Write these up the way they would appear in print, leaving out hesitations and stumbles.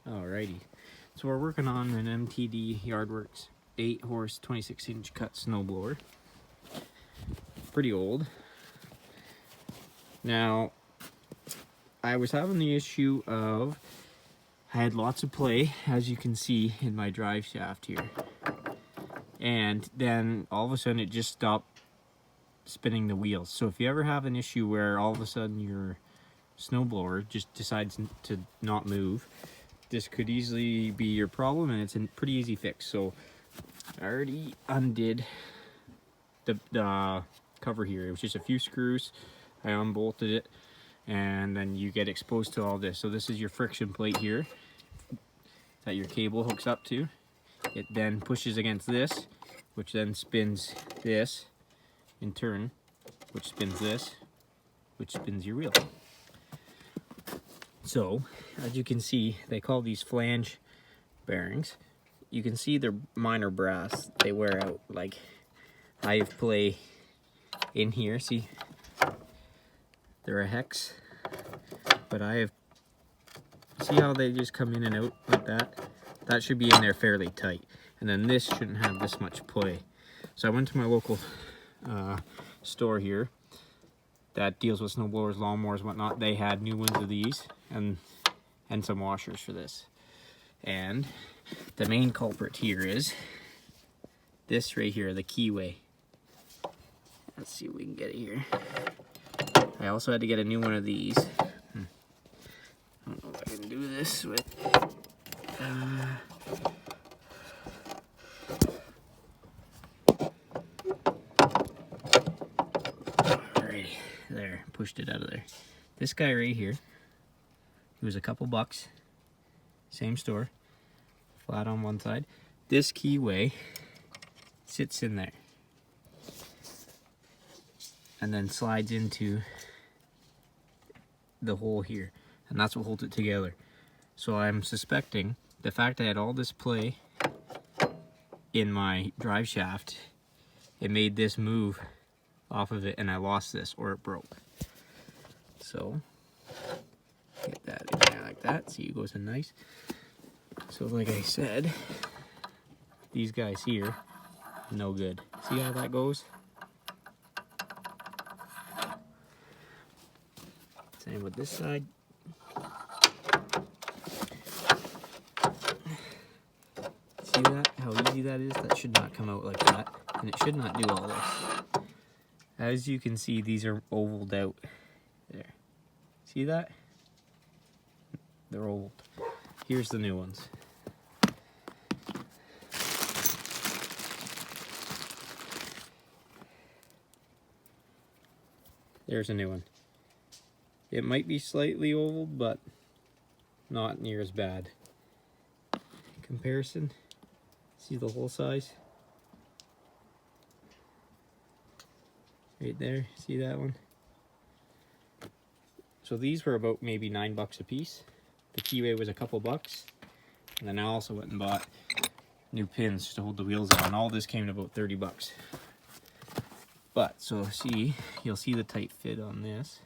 Alrighty, so we're working on an MTD Yardworks 8-horse 26-inch cut snowblower. Pretty old. Now, I was having the issue of I had lots of play, as you can see in my drive shaft here, and then all of a sudden it just stopped spinning the wheels. So if you ever have an issue where all of a sudden your snowblower just decides to not move, this could easily be your problem, and it's a pretty easy fix. So I already undid the cover here. It was just a few screws. I unbolted it, and then you get exposed to all this. So this is your friction plate here that your cable hooks up to. It then pushes against this, which then spins this in turn, which spins this, which spins your wheel. So, as you can see, they call these flange bearings. You can see they're minor brass. They wear out. Like, I have play in here. See, they're a hex, but I have, see how they just come in and out like that? That should be in there fairly tight. And then this shouldn't have this much play. So I went to my local store here that deals with snowblowers, lawnmowers, whatnot. They had new ones of these and some washers for this. And the main culprit here is this right here, the keyway. Let's see if we can get it here. I also had to get a new one of these. I don't know if I can do this with alrighty, there, pushed it out of there. This guy right here, he was a couple bucks, same store, flat on one side. This keyway sits in there and then slides into the hole here, and that's what holds it together. So I'm suspecting the fact I had all this play in my drive shaft, it made this move off of it, and I lost this, or it broke. So get that in there like that. See, it goes in nice. So like I said, these guys here, no good. See how that goes? Same with this side. See that? How easy that is? That should not come out like that. And it should not do all this. As you can see, these are ovaled out. There. See that? They're old. Here's the new ones. There's a new one. It might be slightly ovaled, but not near as bad. Comparison. See the hole size? Right there. See that one? So these were about maybe $9 a piece. The keyway was a couple bucks. And then I also went and bought new pins to hold the wheels on. All this came to about 30 bucks. But, so see, you'll see the tight fit on this.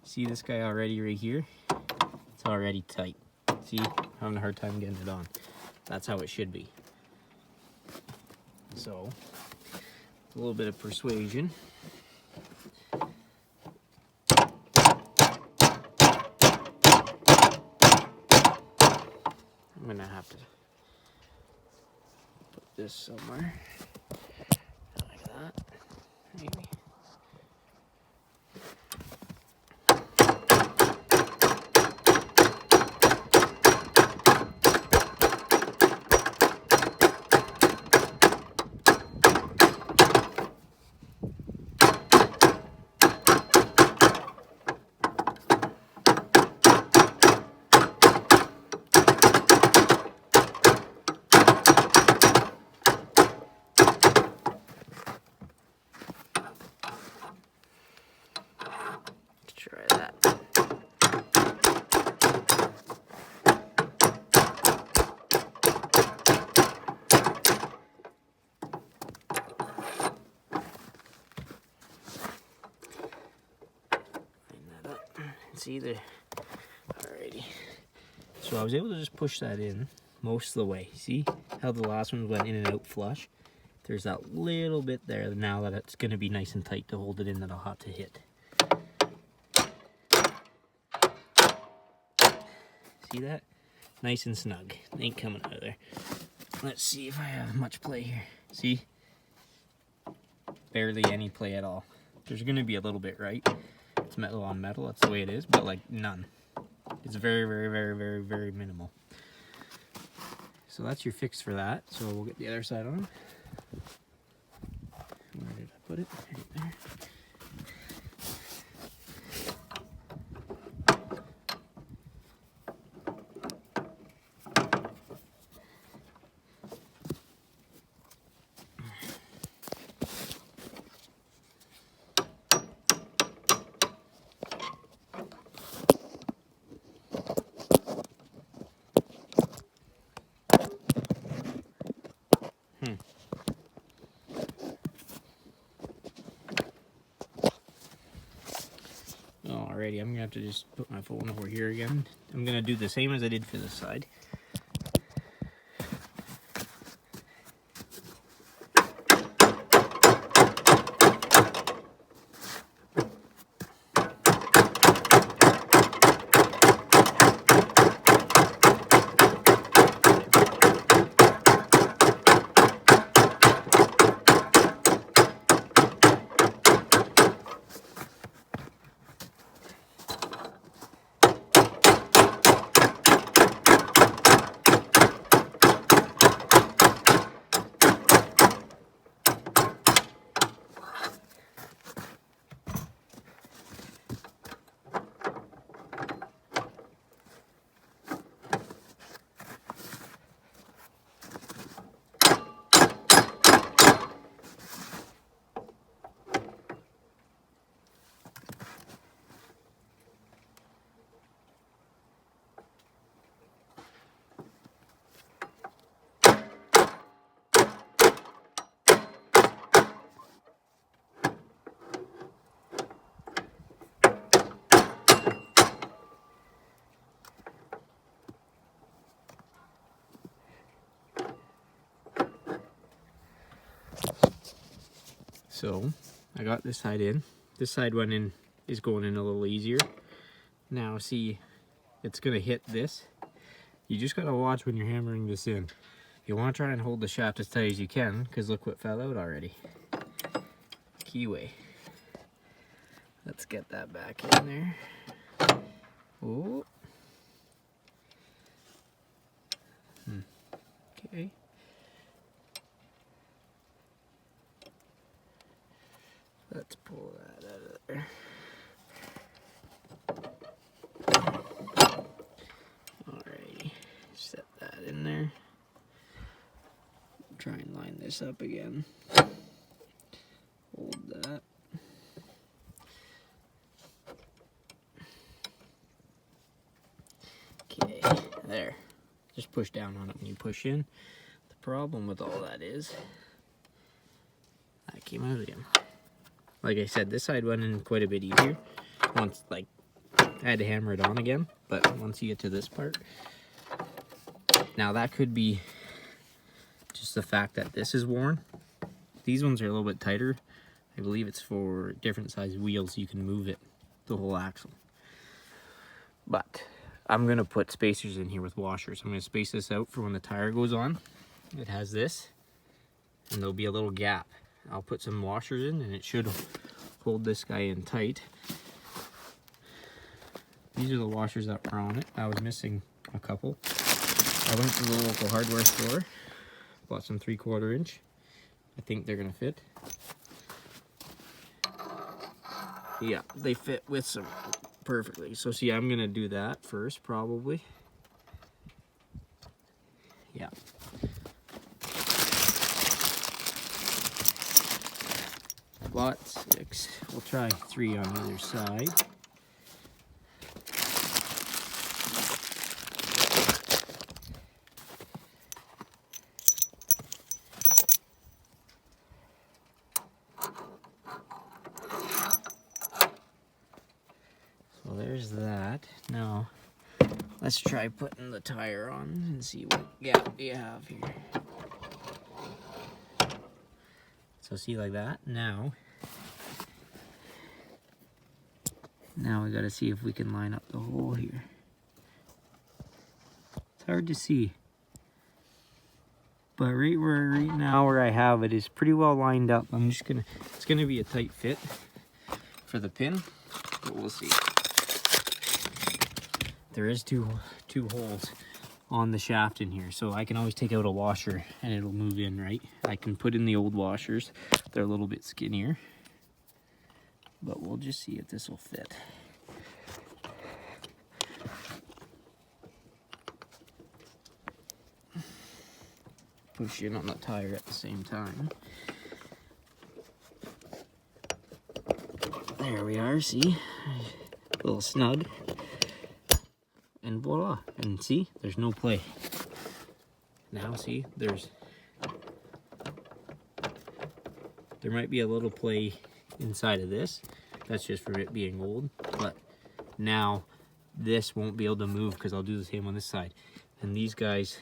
See this guy already right here? It's already tight. See, I'm having a hard time getting it on. That's how it should be. So, a little bit of persuasion. I'm gonna have to put this somewhere. Like that, maybe. Try that. Line that up. See there. Alrighty. So I was able to just push that in most of the way. See how the last one went in and out flush? There's that little bit there now that it's going to be nice and tight to hold it in that I'll have to hit. See that? Nice and snug. Ain't coming out of there. Let's see if I have much play here. See? Barely any play at all. There's going to be a little bit, right? It's metal on metal. That's the way it is. But like none. It's very, very, very, very, very minimal. So that's your fix for that. So we'll get the other side on. Where did I put it? Right there. Alrighty, I'm gonna have to just put my phone over here again. I'm gonna do the same as I did for this side. So I got this side in. This side went in, is going in a little easier. Now see, it's gonna hit this. You just gotta watch when you're hammering this in. You wanna try and hold the shaft as tight as you can, because look what fell out already. Keyway. Let's get that back in there. Oh. Okay. Let's pull that out of there. Alrighty, set that in there. Try and line this up again. Hold that. Okay, there. Just push down on it when you push in. The problem with all that is, that came out again. Like I said, this side went in quite a bit easier. Once, like, I had to hammer it on again, but once you get to this part. Now that could be just the fact that this is worn. These ones are a little bit tighter. I believe it's for different size wheels. You can move it, the whole axle. But I'm gonna put spacers in here with washers. I'm gonna space this out for when the tire goes on. It has this, and there'll be a little gap. I'll put some washers in and it should hold this guy in tight. These are the washers that were on it. I was missing a couple. I went to the local hardware store, bought some 3/4 inch. I think they're gonna fit. Yeah, they fit with some perfectly. So see, I'm gonna do that first probably. Yeah. Bought 6. We'll try 3 on either side. So there's that. Now, Let's try putting the tire on and see what gap you have here. So see, like that. Now we gotta see if we can line up the hole here. It's hard to see, but right now where I have it is pretty well lined up. It's gonna be a tight fit for the pin, but we'll see. There is two holes on the shaft in here, so I can always take out a washer and it'll move in, right? I can put in the old washers. They're a little bit skinnier, but we'll just see if this will fit. Push in on the tire at the same time. There we are, see? A little snug. And voila, and see, there's no play. Now see, there might be a little play inside of this. That's just from it being old, but now this won't be able to move because I'll do the same on this side. And these guys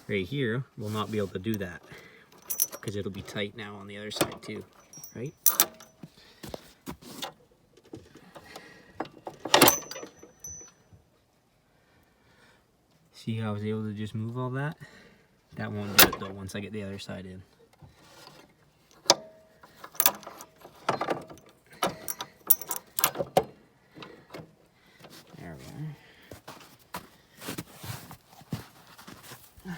right here will not be able to do that because it'll be tight now on the other side too, right? See how I was able to just move all that? That won't do it though once I get the other side in. There we are.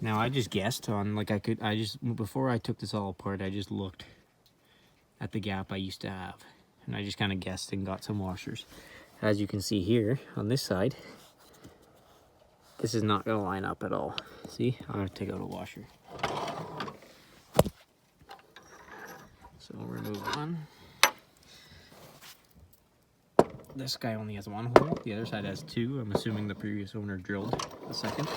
Now I just guessed on, like before I took this all apart, I just looked at the gap I used to have, and I just kind of guessed and got some washers. As you can see here on this side, this is not going to line up at all. See, I'm going to take out a washer. So we'll remove one. This guy only has one hole, the other side has two. I'm assuming the previous owner drilled a second.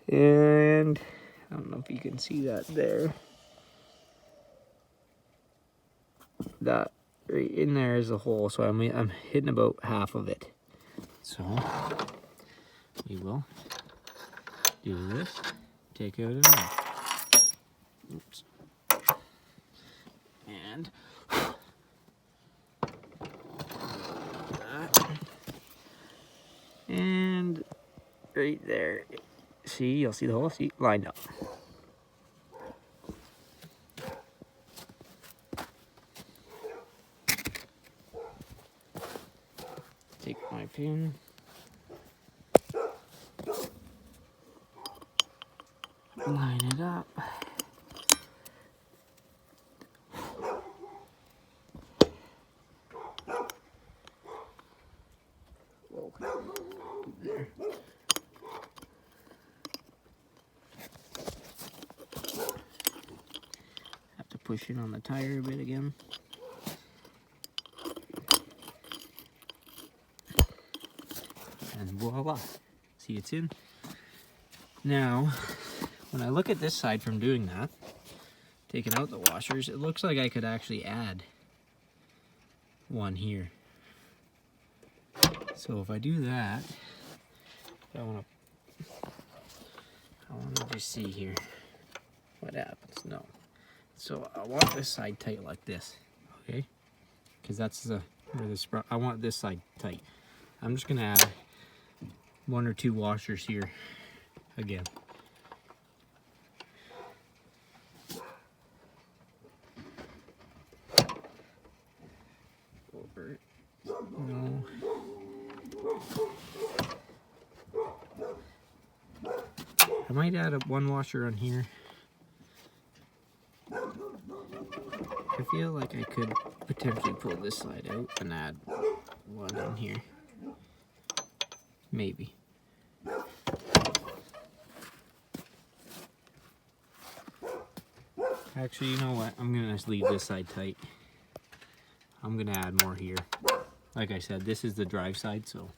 And I don't know if you can see that there. That right in there is a hole, so I'm hitting about half of it. So we will do this. Take out another. Oops. And that. And right there. See, you'll see the hole. See, lined up. Take my pin. Line it up. Whoa. There. Have to push in on the tire a bit again. And voila. See, it's in. Now, when I look at this side from doing that, taking out the washers, it looks like I could actually add one here. So if I do that, I want to just see here what happens. No. So I want this side tight like this, okay? Because that's where the sprout. I want this side tight. I'm just gonna add one or two washers here again. Over it. No. I might add one washer on here. I feel like I could potentially pull this side out and add one in here. Maybe. Actually, you know what? I'm gonna just leave this side tight. I'm gonna add more here. Like I said, this is the drive side, so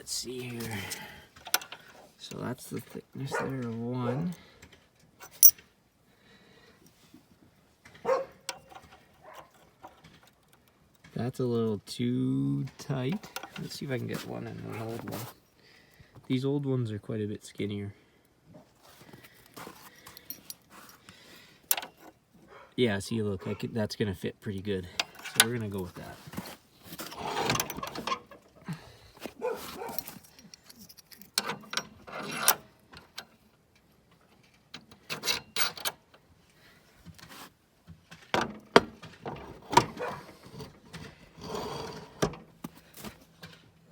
let's see here. So that's the thickness there of one. That's a little too tight. Let's see if I can get one and an old one. These old ones are quite a bit skinnier. Yeah, see, look, that's gonna fit pretty good. So we're gonna go with that.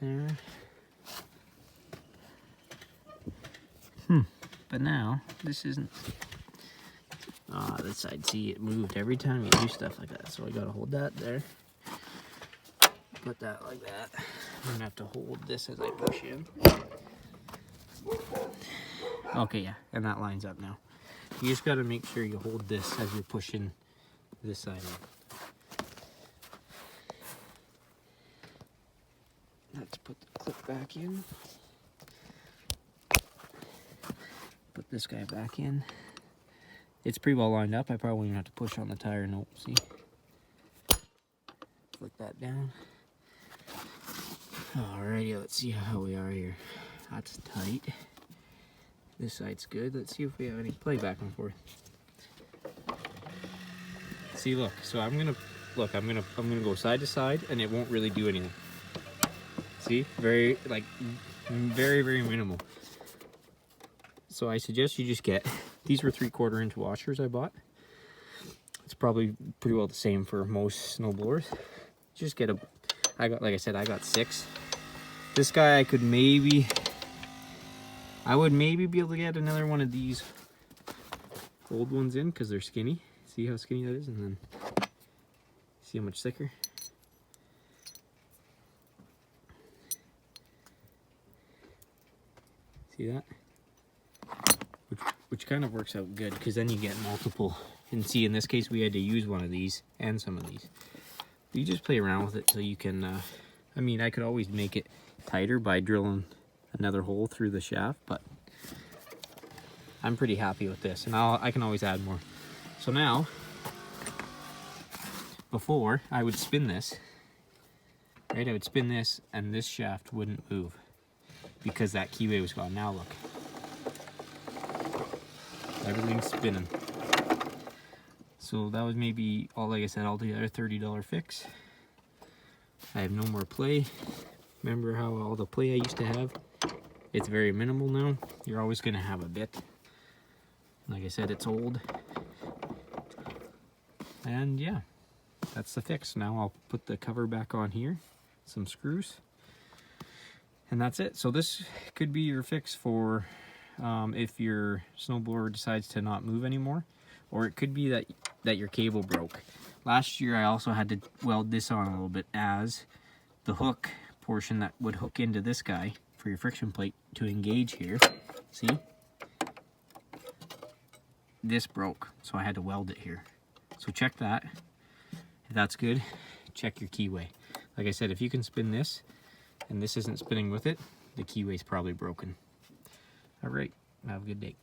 There. But now, this isn't... this side, see, it moved every time you do stuff like that. So I gotta hold that there. Put that like that. I'm gonna have to hold this as I push in. Okay, yeah, and that lines up now. You just gotta make sure you hold this as you're pushing this side in. Let's put the clip back in. Put this guy back in. It's pretty well lined up. I probably won't even have to push on the tire. Nope, see? Flick that down. Alrighty, let's see how we are here. That's tight. This side's good. Let's see if we have any play back and forth. See, look. So I'm gonna go side to side, and it won't really do anything. See, very minimal. So I suggest you just get, these were 3/4 inch washers I bought. It's probably pretty well the same for most snowblowers. Just get like I said, I got 6. This guy I would maybe be able to get another one of these old ones in because they're skinny. See how skinny that is? And then see how much thicker? See that? Which kind of works out good because then you get multiple. And see, in this case, we had to use one of these and some of these. You just play around with it so you can, I mean, I could always make it tighter by drilling another hole through the shaft, but I'm pretty happy with this. And I can always add more. So now, before, I would spin this, right? I would spin this and this shaft wouldn't move because that keyway was gone. Now look. Everything's spinning. So that was maybe, like I said, altogether $30 fix. I have no more play. Remember how all the play I used to have? It's very minimal now. You're always going to have a bit. Like I said, it's old. And yeah, that's the fix. Now I'll put the cover back on here, some screws, and that's it. So this could be your fix for if your snowblower decides to not move anymore, or it could be that your cable broke. Last year I also had to weld this on a little bit as the hook portion that would hook into this guy for your friction plate to engage here. See? This broke, so I had to weld it here. So check that. If that's good, check your keyway. Like I said, if you can spin this and this isn't spinning with it, the keyway's probably broken. All right, have a good day.